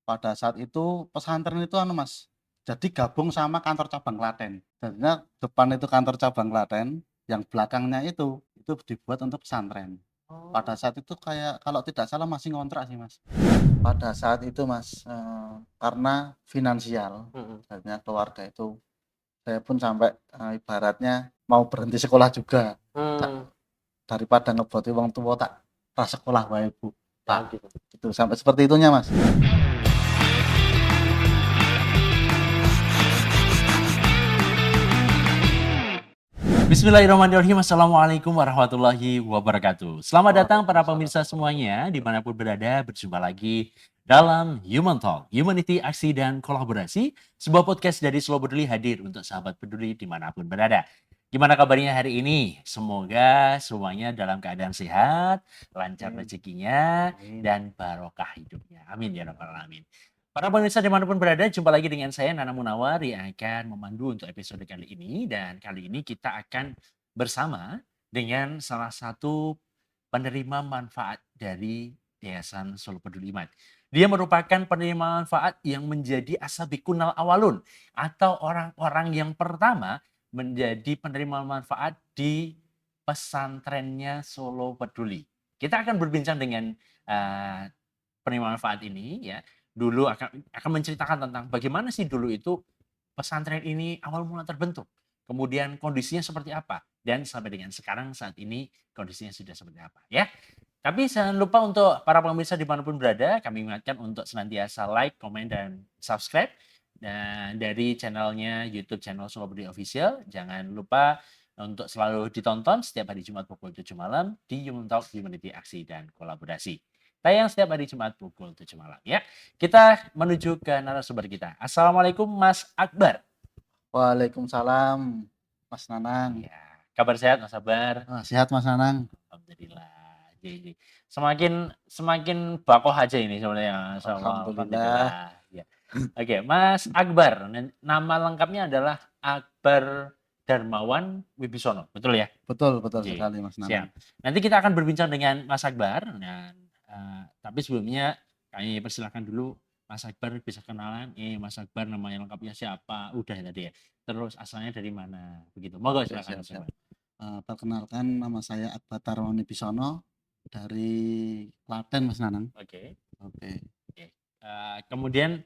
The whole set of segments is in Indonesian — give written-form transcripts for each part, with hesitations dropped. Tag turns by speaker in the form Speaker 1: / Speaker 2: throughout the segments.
Speaker 1: Pada saat itu pesantren itu Mas, jadi gabung sama kantor cabang Klaten. Jadinya depan itu kantor cabang Klaten, yang belakangnya itu dibuat untuk pesantren. Pada
Speaker 2: Oh.
Speaker 1: saat itu kayak kalau tidak salah masih ngontrak sih Mas. Pada saat itu Mas, karena finansial,
Speaker 2: Mhm.
Speaker 1: jadinya keluarga itu saya pun sampai, ibaratnya mau berhenti sekolah juga. Tak
Speaker 2: Mmm.
Speaker 1: daripada ngeboti wong tua tak sekolah wae Bu,
Speaker 2: Oh
Speaker 1: Pak.
Speaker 2: gitu.
Speaker 1: Itu sampai seperti itunya Mas.
Speaker 3: Bismillahirrahmanirrahim. Assalamualaikum warahmatullahi wabarakatuh. Selamat datang para
Speaker 1: Waalaikumsalam
Speaker 3: pemirsa
Speaker 1: warahmatullahi
Speaker 3: semuanya,
Speaker 1: wabarakatuh.
Speaker 3: dimanapun berada, berjumpa lagi dalam Human Talk, Humanity, Aksi, dan Kolaborasi, sebuah podcast dari Slow Peduli hadir untuk sahabat peduli dimanapun berada. Gimana kabarnya hari ini? Semoga semuanya dalam keadaan sehat, lancar
Speaker 1: Amin
Speaker 3: rezekinya,
Speaker 1: amin.
Speaker 3: dan barokah hidupnya. Amin ya rabbal alamin. Para pemirsa dimanapun berada, jumpa lagi dengan saya Nana Munawar yang akan memandu untuk episode kali ini. Dan kali ini kita akan bersama dengan salah satu penerima manfaat dari Yayasan Solo Peduli Iman. Dia merupakan penerima manfaat yang menjadi asabikunal awalun atau orang-orang yang pertama menjadi penerima manfaat di pesantrennya Solo Peduli. Kita akan berbincang dengan penerima manfaat ini ya. Dulu akan menceritakan tentang bagaimana sih dulu itu pesantren ini awal mula terbentuk. Kemudian kondisinya seperti apa dan sampai dengan sekarang saat ini kondisinya sudah seperti apa ya. Tapi jangan lupa untuk para pemirsa dimanapun berada, kami ingatkan untuk senantiasa like, komen, dan subscribe. Dan dari channelnya YouTube channel Solo Budi Official, jangan lupa untuk selalu ditonton setiap hari Jumat pukul 7 malam di Human Talk Humanity Aksi dan Kolaborasi. Tayang setiap hari Jumat pukul 7 malam ya. Kita menuju ke narasumber kita. Assalamualaikum Mas Akbar.
Speaker 1: Waalaikumsalam Mas Nanang.
Speaker 3: Iya, kabar sehat Mas Akbar?
Speaker 1: Sehat Mas Nanang?
Speaker 3: Alhamdulillah. Jadi semakin semakin bakoh aja ini sebenarnya.
Speaker 1: Alhamdulillah.
Speaker 3: Alhamdulillah. Ya. Oke, Mas Akbar. Nama lengkapnya adalah Akbar Darmawan Wibisono, betul ya?
Speaker 1: Betul betul
Speaker 3: Oke,
Speaker 1: sekali Mas Nanang.
Speaker 3: siap. Nanti kita akan berbincang dengan Mas Akbar. Dan, tapi sebelumnya kami persilahkan dulu Mas Akbar bisa kenalan. Mas Akbar namanya lengkapnya siapa? Udah tadi ya. Terus asalnya dari mana? Begitu. Monggo
Speaker 1: Oke
Speaker 3: silakan
Speaker 1: siap
Speaker 3: Mas
Speaker 1: siap.
Speaker 3: Akbar.
Speaker 1: Perkenalkan nama saya Akbar Tarwani Bisono dari Klaten Mas Nanang.
Speaker 3: Oke.
Speaker 1: Oke.
Speaker 3: Oke. Kemudian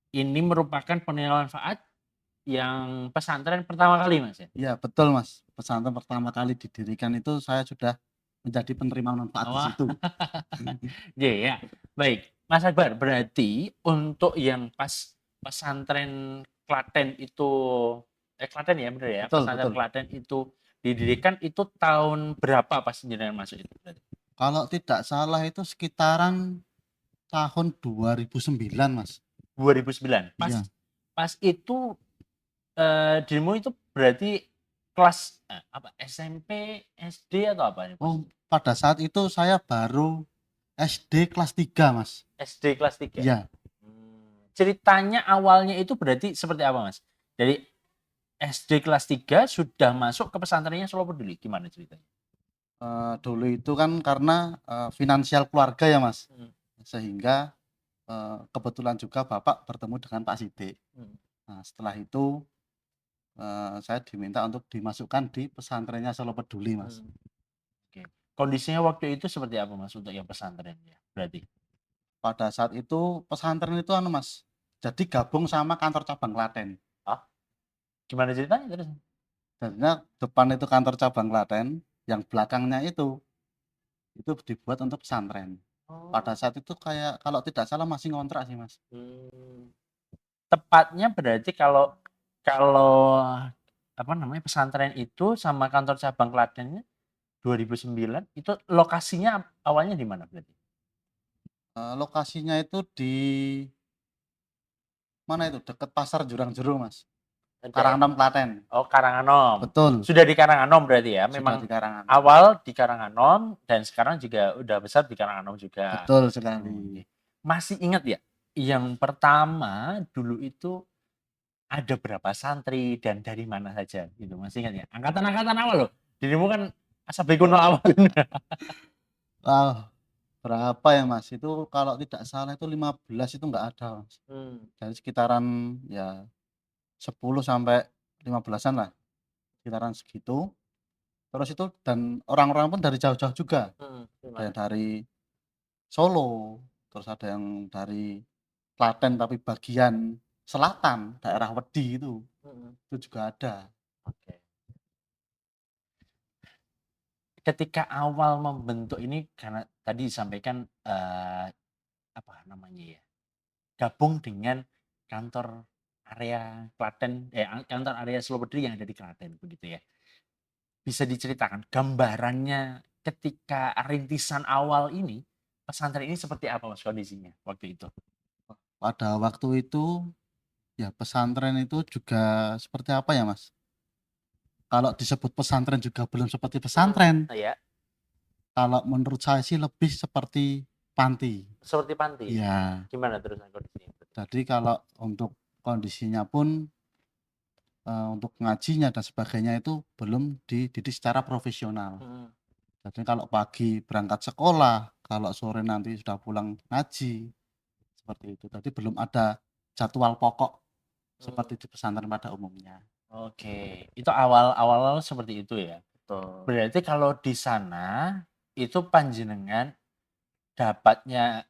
Speaker 3: ini merupakan penerima manfaat yang pesantren pertama kali Mas ya?
Speaker 1: Iya betul Mas, pesantren pertama kali didirikan itu saya sudah menjadi penerima manfaat di
Speaker 3: Wah.
Speaker 1: situ.
Speaker 3: Iya ya. Baik, Mas Akbar, berarti untuk yang pas pesantren Klaten itu Klaten ya bener ya?
Speaker 1: Betul
Speaker 3: Pesantren
Speaker 1: betul.
Speaker 3: Klaten itu didirikan itu tahun berapa pas jenengan masuk itu berarti?
Speaker 1: Kalau tidak salah itu sekitaran tahun 2009 Mas.
Speaker 3: 2009. Pas
Speaker 1: Iya.
Speaker 3: pas itu dirimu itu berarti kelas apa SMP, SD atau apa nih pas?
Speaker 1: Oh, pada saat itu saya baru SD kelas 3 Mas.
Speaker 3: SD kelas 3.
Speaker 1: Iya.
Speaker 3: Ceritanya awalnya itu berarti seperti apa Mas? Dari SD kelas 3 sudah masuk ke pesantrennya Solo Peduli, gimana ceritanya?
Speaker 1: Dulu itu kan karena, finansial keluarga ya Mas,
Speaker 3: Mhm.
Speaker 1: sehingga, kebetulan juga bapak bertemu dengan Pak Sidik.
Speaker 3: Mhm.
Speaker 1: Nah setelah itu, saya diminta untuk dimasukkan di pesantrennya Solo Peduli Mas.
Speaker 3: Oke. Kondisinya waktu itu seperti apa Mas untuk yang pesantren ya berarti?
Speaker 1: Pada saat itu pesantren itu Mas, jadi gabung sama kantor cabang Klaten.
Speaker 3: Ah, gimana ceritanya terus?
Speaker 1: Jadinya depan itu kantor cabang Klaten, yang belakangnya itu dibuat untuk pesantren. Pada
Speaker 3: Oh.
Speaker 1: saat itu kayak kalau tidak salah masih ngontrak sih Mas.
Speaker 3: Tepatnya berarti kalau kalau apa namanya, pesantren itu sama kantor cabang Klatennya 2009 itu lokasinya awalnya di mana berarti?
Speaker 1: Lokasinya itu di mana itu, dekat pasar Jurang Jero Mas, Karanganom Klaten.
Speaker 3: Oh, Karanganom.
Speaker 1: Betul,
Speaker 3: Sudah di Karanganom berarti ya?
Speaker 1: sudah
Speaker 3: Memang
Speaker 1: di Karanganom.
Speaker 3: awal di Karanganom dan sekarang juga udah besar di Karanganom juga.
Speaker 1: Betul
Speaker 3: Oke.
Speaker 1: sekali.
Speaker 3: Masih ingat ya, yang pertama dulu itu ada berapa santri dan dari mana saja gitu, masih ingat ya? Angkatan-angkatan awal loh. Dirimu kan Asabekuno awal.
Speaker 1: Wow, Berapa ya, Mas? Itu kalau tidak salah itu 15 itu nggak ada, Mas.
Speaker 3: Mmm.
Speaker 1: Dari sekitaran ya 10 sampai 15-an lah, sekitaran segitu. Terus itu dan orang-orang pun dari jauh-jauh juga, ada
Speaker 3: Gimana?
Speaker 1: yang dari Solo, terus ada yang dari Klaten tapi bagian selatan,
Speaker 3: Mhm
Speaker 1: daerah Wedi
Speaker 3: mhm.
Speaker 1: itu juga ada.
Speaker 3: Oke. Ketika awal membentuk ini karena tadi disampaikan, apa namanya ya, gabung dengan kantor area Klaten kantor area Seloberdili yang ada di Klaten begitu ya. Bisa diceritakan gambarannya ketika rintisan awal ini, pesantren ini seperti apa Mas kondisinya waktu itu?
Speaker 1: Pada waktu itu, ya pesantren itu juga seperti apa ya, Mas, kalau disebut pesantren juga belum seperti pesantren,
Speaker 3: Iya,
Speaker 1: kalau menurut saya sih lebih seperti panti.
Speaker 3: seperti panti.
Speaker 1: Iya,
Speaker 3: Gimana terusan kondisinya?
Speaker 1: jadi kalau untuk kondisinya pun, untuk ngajinya dan sebagainya itu belum dididik secara profesional.
Speaker 3: Mhm,
Speaker 1: Jadi kalau pagi berangkat sekolah, kalau sore nanti sudah pulang ngaji, seperti itu. Jadi belum ada jadwal pokok
Speaker 3: mmm,
Speaker 1: seperti di pesantren pada umumnya.
Speaker 3: oke. Itu awal-awal seperti itu ya?
Speaker 1: Betul.
Speaker 3: Berarti kalau di sana, itu panjenengan dapatnya,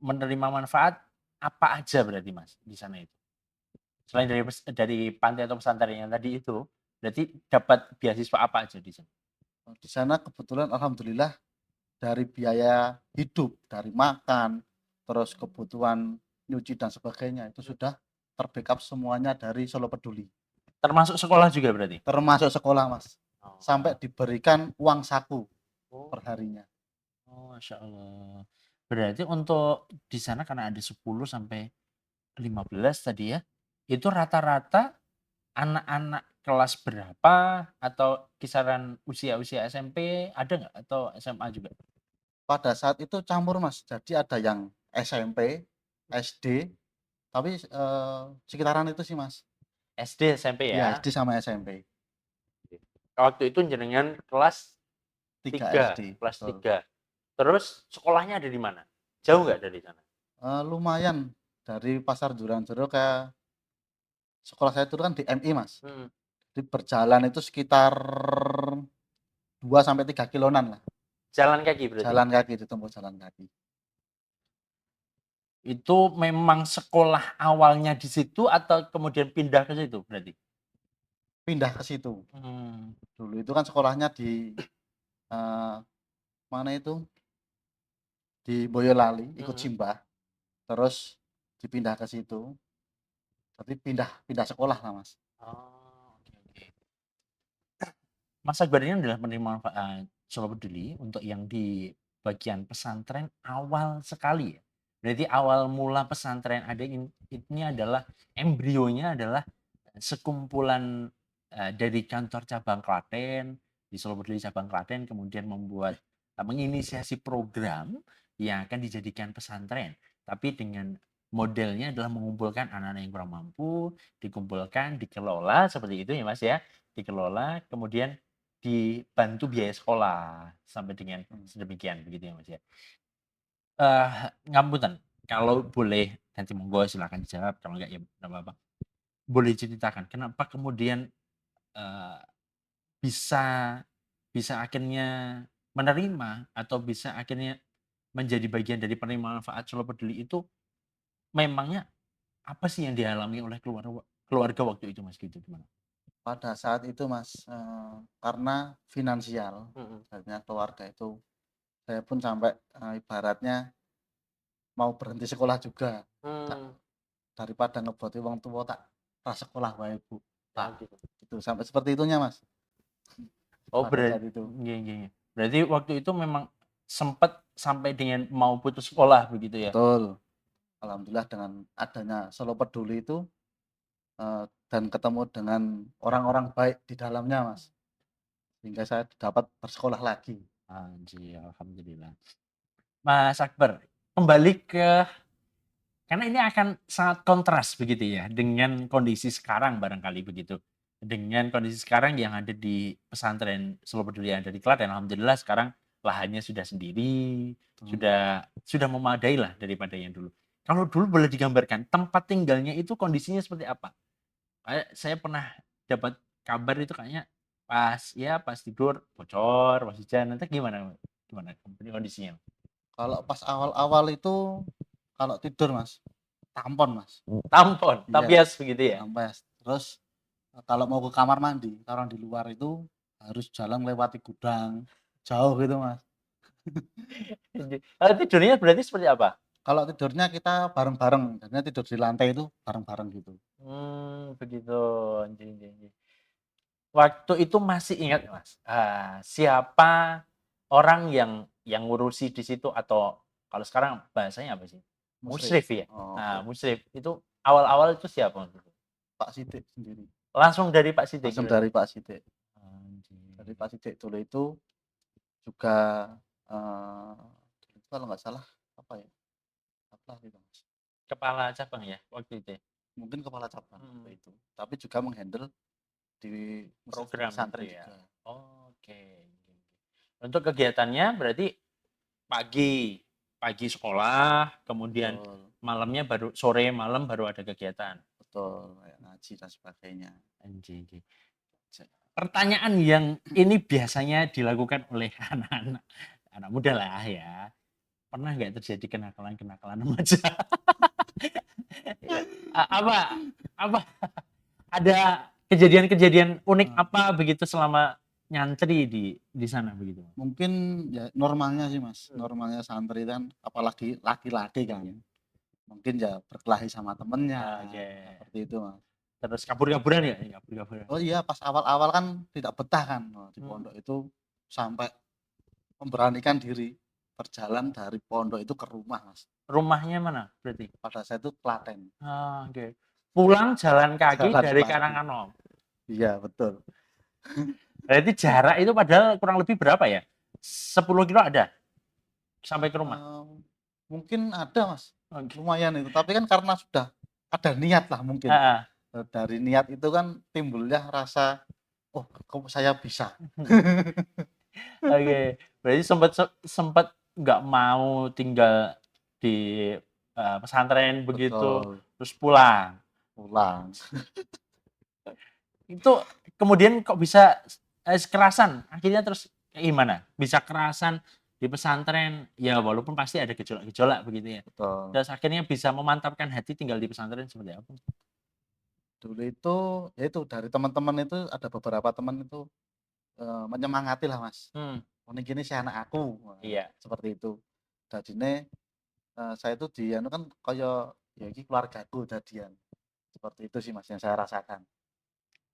Speaker 3: menerima manfaat apa aja berarti Mas, di sana itu? Selain dari panti atau pesantren yang tadi itu, berarti dapat beasiswa apa aja di sana?
Speaker 1: Di sana kebetulan alhamdulillah dari biaya hidup, dari makan, terus kebutuhan nyuci dan sebagainya itu sudah terbackup semuanya dari Solo Peduli.
Speaker 3: Termasuk sekolah juga berarti?
Speaker 1: Termasuk sekolah, Mas. Sampai
Speaker 3: Oh.
Speaker 1: diberikan uang saku
Speaker 3: Oh.
Speaker 1: perharinya.
Speaker 3: Oh, Masya Allah. Berarti untuk di sana karena ada 10 sampai 15 tadi ya, itu rata-rata anak-anak kelas berapa atau kisaran usia-usia SMP ada nggak atau SMA juga?
Speaker 1: Pada saat itu campur, Mas. Jadi ada yang SMP, SD, tapi, sekitaran itu sih, Mas.
Speaker 3: SD, SMP
Speaker 1: Iya,
Speaker 3: ya?
Speaker 1: SD sama SMP.
Speaker 3: Waktu itu jenengan kelas
Speaker 1: 3
Speaker 3: 3,
Speaker 1: SD,
Speaker 3: kelas
Speaker 1: betul.
Speaker 3: 3. Terus sekolahnya ada di mana? Jauh nggak dari sana?
Speaker 1: Lumayan dari Pasar Juran-Jero ke sekolah saya itu kan di MI, Mas.
Speaker 3: Mhm.
Speaker 1: Jadi berjalan itu sekitar 2 sampai 3 kiloan lah,
Speaker 3: Jalan kaki berarti?
Speaker 1: jalan kaki, ditempuh jalan kaki.
Speaker 3: Itu memang sekolah awalnya di situ atau kemudian pindah ke situ berarti?
Speaker 1: Pindah ke situ.
Speaker 3: Mmm,
Speaker 1: Dulu itu kan sekolahnya di, eee, mana itu, di Boyolali, ikut
Speaker 3: mhm.
Speaker 1: simbah, terus dipindah ke situ, jadi pindah pindah sekolah lah, Mas.
Speaker 3: Oh, oke oke. Mas Akbar ini adalah penerima manfaat Solo Peduli untuk yang di bagian pesantren awal sekali ya? Berarti awal mula pesantren ada ini adalah embrionya adalah sekumpulan, dari kantor cabang Klaten, di Solo Peduli cabang Klaten kemudian membuat, menginisiasi program yang akan dijadikan pesantren. Tapi dengan modelnya adalah mengumpulkan anak-anak yang kurang mampu, dikumpulkan, dikelola seperti itu ya Mas ya, dikelola kemudian dibantu biaya sekolah sampai dengan
Speaker 1: Mmm.
Speaker 3: sedemikian begitu ya Mas ya? Ngapunten, kalau boleh nanti monggo silakan dijawab kalau enggak ya nggak apa-apa. Boleh ceritakan kenapa kemudian, eee, bisa bisa akhirnya menerima atau bisa akhirnya menjadi bagian dari penerima manfaat Solo Peduli itu memangnya apa sih yang dialami oleh keluarga waktu itu Mas gitu gimana?
Speaker 1: Pada saat itu, Mas, karena finansial,
Speaker 3: Mhm.
Speaker 1: akhirnya keluarga itu saya pun sampai, ibaratnya mau berhenti sekolah juga, tak
Speaker 3: Mmm,
Speaker 1: daripada ngeboti wong tuwa tak sekolah wae, Bu,
Speaker 3: oh
Speaker 1: Pak,
Speaker 3: gitu.
Speaker 1: gitu, sampai seperti itunya, Mas,
Speaker 3: Oh
Speaker 1: pada saat itu.
Speaker 3: iya iya iya. Berarti waktu itu memang sempat sampai dengan mau putus sekolah begitu ya?
Speaker 1: Betul, alhamdulillah dengan adanya Solo Peduli itu, dan ketemu dengan orang-orang baik di dalamnya, Mas, sehingga saya dapat bersekolah lagi.
Speaker 3: Anjir, alhamdulillah. Mas Akbar, kembali ke karena ini akan sangat kontras begitu ya dengan kondisi sekarang barangkali begitu. Dengan kondisi sekarang yang ada di pesantren Solo Peduli yang ada di Klaten, alhamdulillah sekarang lahannya sudah sendiri,
Speaker 1: Betul.
Speaker 3: sudah memadai lah daripada yang dulu. Kalau dulu boleh digambarkan tempat tinggalnya itu kondisinya seperti apa? Kayak saya pernah dapat kabar itu kayaknya pas tidur bocor, pas hujan, nanti gimana gimana kondisinya?
Speaker 1: Kalau pas awal-awal itu kalau tidur Mas, tampon Mas.
Speaker 3: Tampon,
Speaker 1: Iya,
Speaker 3: tampias begitu ya?
Speaker 1: ampes. Terus, kalau mau ke kamar mandi, kalau di luar itu harus jalan melewati gudang, jauh gitu Mas.
Speaker 3: Kalau tidurnya berarti seperti apa?
Speaker 1: Kalau tidurnya kita bareng-bareng, jadinya tidur di lantai itu bareng-bareng gitu.
Speaker 3: Begitu. Anjing anjing anjing. Waktu itu masih ingat Mas, siapa orang yang ngurusi di situ atau kalau sekarang bahasanya apa sih?
Speaker 1: Musrik.
Speaker 3: Musrif ya?
Speaker 1: Oh,
Speaker 3: Nah,
Speaker 1: oke.
Speaker 3: musrif itu awal-awal itu siapa?
Speaker 1: Pak Sidik sendiri,
Speaker 3: Langsung dari Pak Sidik
Speaker 1: langsung
Speaker 3: berarti?
Speaker 1: dari Pak Sidik. Dari
Speaker 3: Anjing.
Speaker 1: Pak Sidik dulu itu juga, eee, dulu itu kalau nggak salah apa ya, apa gitu Mas,
Speaker 3: Kepala cabang ya waktu itu ya?
Speaker 1: mungkin kepala cabang
Speaker 3: Mhm,
Speaker 1: waktu itu, tapi juga meng-handle di masjid di
Speaker 3: program itu
Speaker 1: pesantren
Speaker 3: ya?
Speaker 1: juga.
Speaker 3: Oke. Untuk kegiatannya berarti pagi pagi sekolah, kemudian
Speaker 1: Betul,
Speaker 3: malamnya baru sore malam baru ada kegiatan?
Speaker 1: betul, kayak ngaji dan sebagainya.
Speaker 3: Anjing. Pertanyaan yang ini biasanya dilakukan oleh anak-anak anak muda lah ya. Pernah nggak terjadi kenakalan-kenakalan remaja? Ya, apa apa ada kejadian-kejadian unik
Speaker 1: Eee,
Speaker 3: apa begitu selama nyantri di sana begitu?
Speaker 1: Mungkin ya normalnya sih Mas,
Speaker 3: Hmm.
Speaker 1: normalnya santri kan apalagi laki-laki kan, mungkin ya berkelahi sama temennya,
Speaker 3: Oke.
Speaker 1: seperti itu Mas.
Speaker 3: Terus kabur-kaburan ya? Kabur-kaburan.
Speaker 1: Oh iya, pas awal-awal kan tidak betah kan, di
Speaker 3: Hmm.
Speaker 1: pondok itu sampai memberanikan diri berjalan dari pondok itu ke rumah Mas,
Speaker 3: Rumahnya mana berarti?
Speaker 1: pada saat itu Klaten,
Speaker 3: Oke. Pulang jalan kaki
Speaker 1: jalan
Speaker 3: dari
Speaker 1: kaki.
Speaker 3: Karanganom.
Speaker 1: Iya betul,
Speaker 3: Berarti jarak itu padahal kurang lebih berapa ya? 10 kilo ada sampai ke rumah?
Speaker 1: mmm, mungkin ada Mas,
Speaker 3: Oke.
Speaker 1: lumayan itu, tapi kan karena sudah ada niat lah mungkin,
Speaker 3: Heeh.
Speaker 1: dari niat itu kan timbulnya rasa, "Oh kok saya bisa?"
Speaker 3: Oke. Berarti sempat nggak mau tinggal di, pesantren begitu,
Speaker 1: Betul,
Speaker 3: terus pulang.
Speaker 1: pulang.
Speaker 3: Itu kemudian kok bisa, kerasan? Akhirnya terus kayak gimana? Bisa kerasan di pesantren, ya walaupun pasti ada gejolak-gejolak begitu ya.
Speaker 1: Betul.
Speaker 3: Terus akhirnya bisa memantapkan hati tinggal di pesantren seperti apa?
Speaker 1: Dulu itu, ya itu dari teman-teman itu ada beberapa teman itu, menyemangati lah Mas,
Speaker 3: Hmm,
Speaker 1: "Oh ini gini si anak aku,"
Speaker 3: iya.
Speaker 1: seperti itu. Dadine, saya itu dianu kan kaya, ya iki keluargaku dadian, seperti itu sih Mas yang saya rasakan.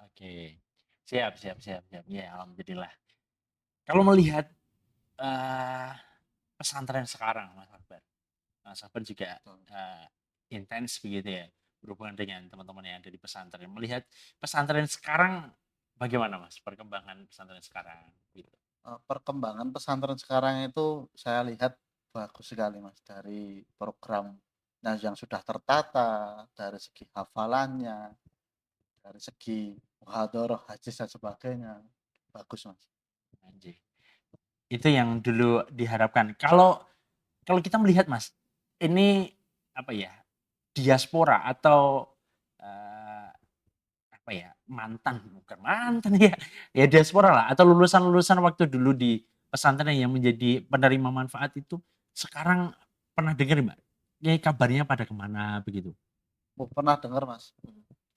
Speaker 3: Oke. Siap siap siap siap. Ya, alhamdulillah. Kalau melihat, eee, pesantren sekarang Mas Akbar. Mas Akbar juga,
Speaker 1: Betul.
Speaker 3: intens begitu ya, berhubungan dengan teman-teman yang ada di pesantren. Melihat pesantren sekarang bagaimana Mas, perkembangan pesantren sekarang gitu?
Speaker 1: Perkembangan pesantren sekarang itu saya lihat bagus sekali Mas, dari programnya yang sudah tertata, dari segi hafalannya, dari segi muhadharah, hadis dan sebagainya, bagus Mas.
Speaker 3: Anjing. Itu yang dulu diharapkan. Kalau kita melihat Mas, ini apa ya, diaspora atau, eee, apa ya, bukan mantan ya, ya diaspora lah atau lulusan-lulusan waktu dulu di pesantren yang menjadi penerima manfaat itu, sekarang pernah dengar Mbak? Ini kabarnya pada kemana begitu?
Speaker 1: Oh pernah dengar Mas,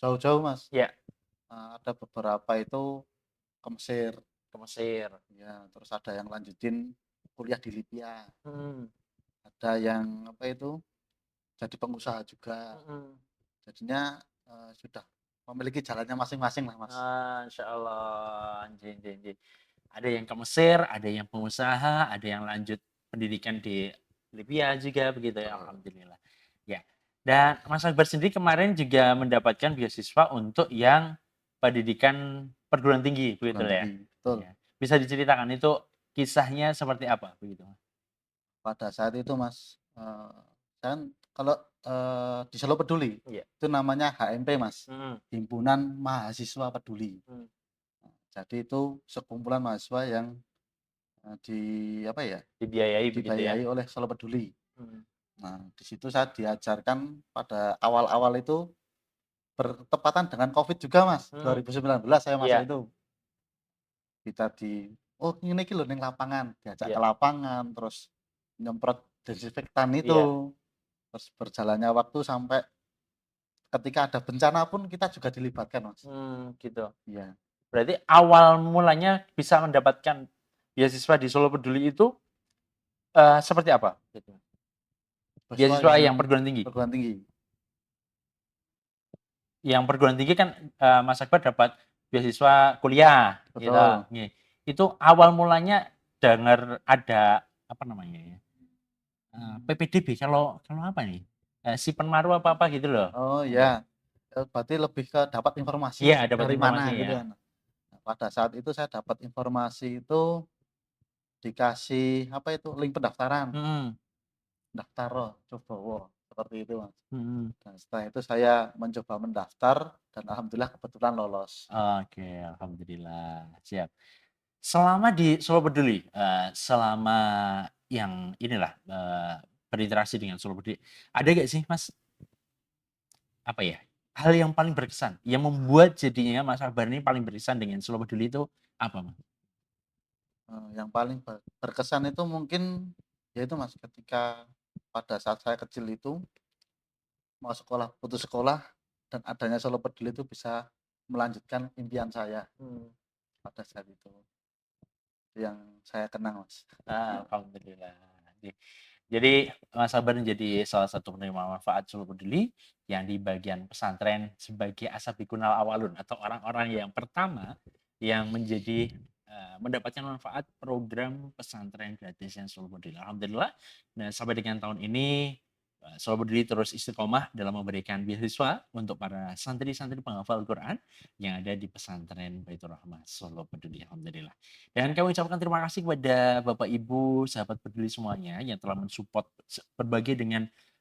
Speaker 1: jauh-jauh Mas,
Speaker 3: Ya,
Speaker 1: ada beberapa itu ke Mesir,
Speaker 3: ke Mesir.
Speaker 1: ya, terus ada yang lanjutin kuliah di Libya,
Speaker 3: Mhm,
Speaker 1: ada yang apa itu, jadi pengusaha juga,
Speaker 3: mhm.
Speaker 1: jadinya, sudah memiliki jalannya masing-masing lah Mas.
Speaker 3: Masyaallah, anjing anjing anjing. Ada yang ke Mesir, ada yang pengusaha, ada yang lanjut pendidikan di Libya juga begitu ya,
Speaker 1: Betul,
Speaker 3: alhamdulillah. Ya, dan Mas Akbar sendiri kemarin juga mendapatkan beasiswa untuk yang pendidikan perguruan tinggi begitu
Speaker 1: perguruan
Speaker 3: ya?
Speaker 1: tinggi, betul.
Speaker 3: Iya. Bisa diceritakan itu kisahnya seperti apa begitu?
Speaker 1: Pada saat itu Mas, saya kan kalau, di Solo Peduli,
Speaker 3: Iya.
Speaker 1: itu namanya HMP Mas,
Speaker 3: Mhm,
Speaker 1: Himpunan Mahasiswa Peduli.
Speaker 3: mmm,
Speaker 1: Jadi itu sekumpulan mahasiswa yang, di apa ya,
Speaker 3: Dibiayai begitu ya?
Speaker 1: dibiayai oleh Solo Peduli.
Speaker 3: Hmm.
Speaker 1: Nah, di situ saya diajarkan pada awal-awal itu bertepatan dengan Covid juga, Mas.
Speaker 3: Hmm.
Speaker 1: 2019 saya masuk
Speaker 3: Iya,
Speaker 1: itu. Kita "Oh, ngene iki lho ning lapangan." Diajak ke
Speaker 3: iya,
Speaker 1: lapangan, terus nyemprot desinfektan
Speaker 3: iya.
Speaker 1: itu. Terus berjalannya waktu sampai ketika ada bencana pun kita juga dilibatkan, Mas.
Speaker 3: Gitu.
Speaker 1: Iya,
Speaker 3: Berarti awal mulanya bisa mendapatkan beasiswa di Solo Peduli itu, seperti apa? Gitu.
Speaker 1: beasiswa
Speaker 3: Beasiswa
Speaker 1: yang
Speaker 3: yang perguruan tinggi?
Speaker 1: perguruan tinggi.
Speaker 3: Yang perguruan tinggi kan, Mas Akbar dapat beasiswa kuliah, gitu.
Speaker 1: Betul.
Speaker 3: Nggih. Itu awal mulanya dengar ada, apa namanya ya, PPDB kalau kalau apa nih, Sipenmaru apa-apa gitu loh.
Speaker 1: Oh,
Speaker 3: Nggih.
Speaker 1: ya. Berarti lebih ke dapat informasi
Speaker 3: Iya, dapat
Speaker 1: dari
Speaker 3: informasi
Speaker 1: mana gitu
Speaker 3: ya.
Speaker 1: kan. Nah, pada saat itu saya dapat informasi itu dikasih apa itu, link pendaftaran,
Speaker 3: Mhm,
Speaker 1: "Daftar lo, coba wo," seperti itu, Mas.
Speaker 3: mhm.
Speaker 1: Dan setelah itu saya mencoba mendaftar dan alhamdulillah kebetulan lolos.
Speaker 3: Oke, alhamdulillah, siap. Selama di Solo Peduli, selama yang inilah, berinteraksi dengan Solo Peduli, ada nggak sih Mas, apa ya, hal yang paling berkesan, yang membuat jadinya Mas Akbar ini paling berkesan dengan Solo Peduli itu apa, Mas?
Speaker 1: Yang paling berkesan itu mungkin ya itu, Mas, ketika pada saat saya kecil itu mau sekolah, putus sekolah dan adanya Solo Peduli itu bisa melanjutkan impian saya
Speaker 3: Mmm.
Speaker 1: pada saat itu. Itu yang saya kenang, Mas.
Speaker 3: Alhamdulillah. Oke. Jadi Mas Akbar menjadi salah satu penerima manfaat Solo Peduli yang di bagian pesantren sebagai asabiqunal awalun atau orang-orang yang pertama yang menjadi, mendapatkan manfaat program pesantren gratis yang Solo Peduli. Alhamdulillah, dan sampai dengan tahun ini, Solo Peduli terus istiqomah dalam memberikan beasiswa untuk para santri-santri penghafal Quran yang ada di pesantren Baitur Rahmah Solo Peduli, alhamdulillah. Dan kami ucapkan terima kasih kepada Bapak, Ibu, sahabat peduli semuanya yang telah mensupport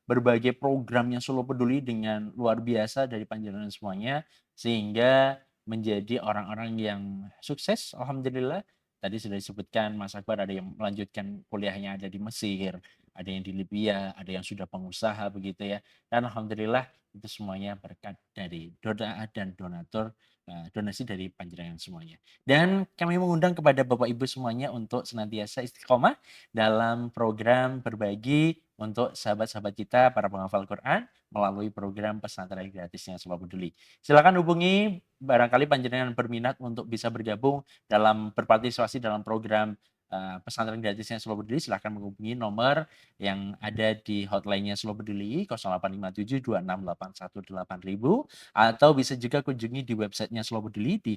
Speaker 3: berbagai programnya Solo Peduli dengan luar biasa dari panjenengan semuanya, sehingga menjadi orang-orang yang sukses, alhamdulillah. Tadi sudah disebutkan Mas Akbar ada yang melanjutkan kuliahnya ada di Mesir, ada yang di Libya, ada yang sudah pengusaha begitu ya. Dan alhamdulillah itu semuanya berkat dari doa dan donatur, donasi dari panjenengan semuanya. Dan kami mengundang kepada Bapak Ibu semuanya untuk senantiasa istiqomah dalam program berbagi untuk sahabat-sahabat kita para penghafal Quran melalui program pesantren gratisnya Sobat Peduli. Silakan hubungi barangkali panjenengan berminat untuk bisa bergabung dalam berpartisipasi dalam program pesantren gratisnya Sobat Peduli. Silakan menghubungi nomor yang ada di hotline-nya Sobat Peduli 085726818000 atau bisa juga kunjungi di websitenya Solo Peduli di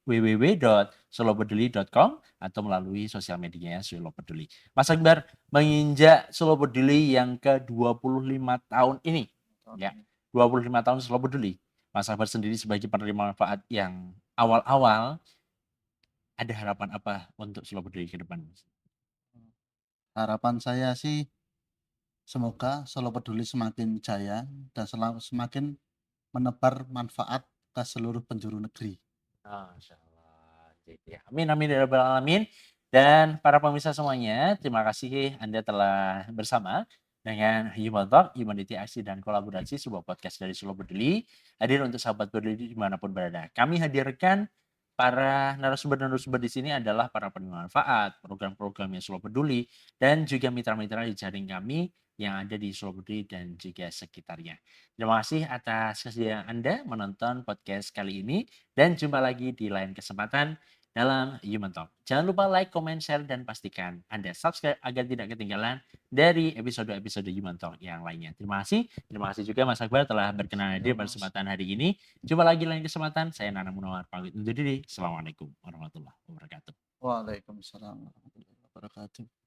Speaker 3: www.solopeduli.com atau melalui sosial medianya Solo Peduli. Mas Akbar, menginjak Solo Peduli yang ke-25 tahun ini,
Speaker 1: Tahun
Speaker 3: ya,
Speaker 1: ini.
Speaker 3: 25 tahun Solo Peduli. Mas Akbar sendiri sebagai penerima manfaat yang awal-awal, ada harapan apa untuk Solo Peduli ke depan, Mas?
Speaker 1: Harapan saya sih semoga Solo Peduli semakin jaya dan semakin menebar manfaat ke seluruh penjuru negeri.
Speaker 3: Masyaallah. Ya, amin amin ya rabbal alamin. Dan para pemirsa semuanya, terima kasih Anda telah bersama dengan Human Talk, Humanity Aksi dan Kolaborasi, sebuah podcast dari Solo Peduli. Hadir untuk sahabat peduli dimanapun berada. Kami hadirkan para narasumber-narasumber di sini adalah para penerima manfaat, program-program yang Solo Peduli, dan juga mitra-mitra di jaring kami yang ada di Solo Peduli dan juga sekitarnya. Terima kasih atas kesediaan Anda menonton podcast kali ini. Dan jumpa lagi di lain kesempatan dalam Human Talk. Jangan lupa like, comment, share, dan pastikan Anda subscribe agar tidak ketinggalan dari episode-episode Human Talk yang lainnya. Terima kasih. Terima kasih juga Mas Akbar telah berkenan
Speaker 1: Ya,
Speaker 3: hadir pada
Speaker 1: Mas.
Speaker 3: kesempatan hari ini. Jumpa lagi lain kesempatan. Saya Nana Munawar pamit undur diri. Assalamualaikum warahmatullahi wabarakatuh.
Speaker 1: Waalaikumsalam warahmatullahi wabarakatuh.